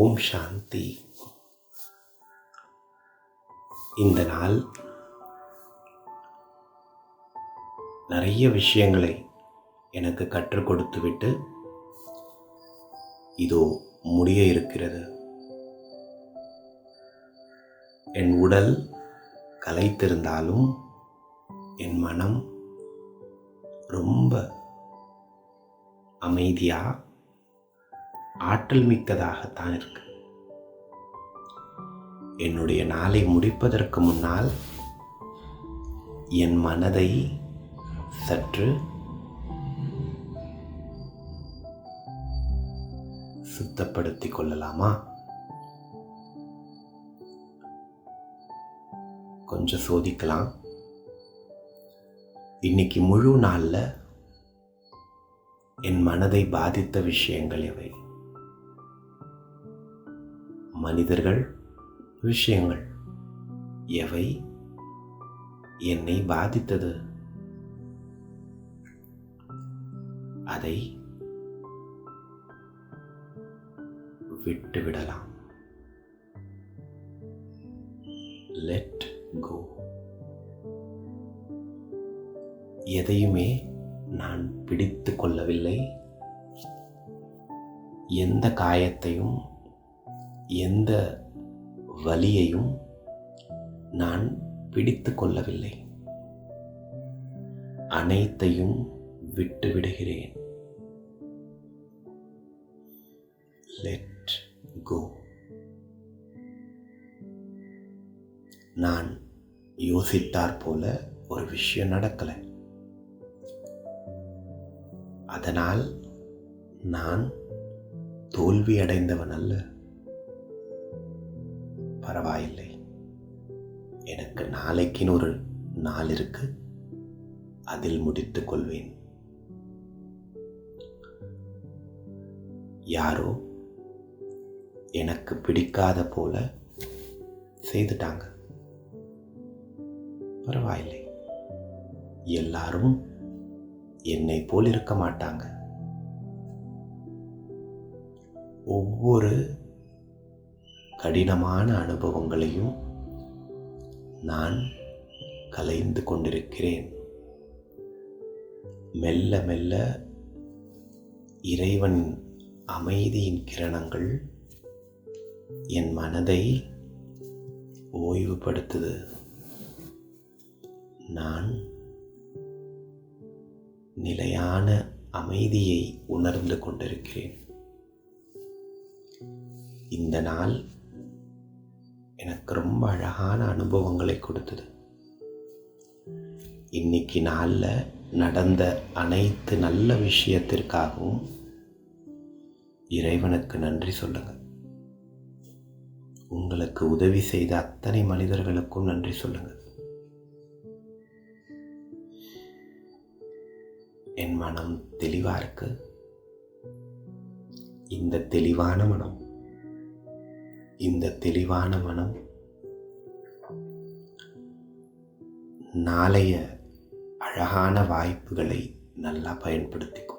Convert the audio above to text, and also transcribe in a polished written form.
ஓம் சாந்தி. இந்த நாள் நிறைய விஷயங்களை எனக்கு கற்றுக் கொடுத்துவிட்டு இதோ முடிய இருக்கிறது. என் உடல் களைத்திருந்தாலும் என் மனம் ரொம்ப அமைதியா ஆற்றல் மிக்கதாகத்தான் இருக்கு. என்னுடைய நாளை முடிப்பதற்கு முன்னால் என் மனதை சற்று சுத்தப்படுத்திக் கொள்ளலாமா? கொஞ்சம் சோதிக்கலாம். இன்னைக்கு முழு நாள்ல என் மனதை பாதித்த விஷயங்கள் எவை? மனிதர்கள், விஷயங்கள் எவை என்னை பாதித்தது? அதை விட்டுவிடலாம். Let go. எதையுமே நான் பிடித்து கொள்ளவில்லை. எந்த காயத்தையும் எந்த வலியையும் நான் பிடித்து கொள்ளவில்லை. அனைத்தையும் விட்டுவிடுகிறேன். Let go. நான் யோசித்தாற் போல ஒரு விஷயம் நடக்கலை. அதனால் நான் தோல்வி அடைந்தவன் அல்ல. பரவாயில்லை, எனக்கு நாளைக்குன்னு ஒரு நாள் இருக்கு, அதில் முடித்துக் கொள்வேன். யாரோ எனக்கு பிடிக்காத போல செய்துட்டாங்க. பரவாயில்லை, எல்லாரும் என்னை போல் இருக்க மாட்டாங்க. ஒவ்வொரு கடினமான அனுபவங்களையும் நான் கலைந்து கொண்டிருக்கிறேன். மெல்ல மெல்ல இறைவன் அமைதியின் கிரணங்கள் என் மனதை ஓய்வுபடுத்துது. நான் நிலையான அமைதியை உணர்ந்து கொண்டிருக்கிறேன். இந்த நாள் எனக்கு ரொம்ப அழகான அனுபவங்களை கொடுத்தது. இன்னைக்கு நாள்ல நடந்த அனைத்து நல்ல விஷயத்திற்காகவும் இறைவனுக்கு நன்றி சொல்லுங்க. உங்களுக்கு உதவி செய்த அத்தனை மனிதர்களுக்கும் நன்றி சொல்லுங்க. என் மனம் தெளிவா இருக்கு. இந்த தெளிவான மனம் நாளைய அழகான வாய்ப்புகளை நல்லா பயன்படுத்திக்கும்.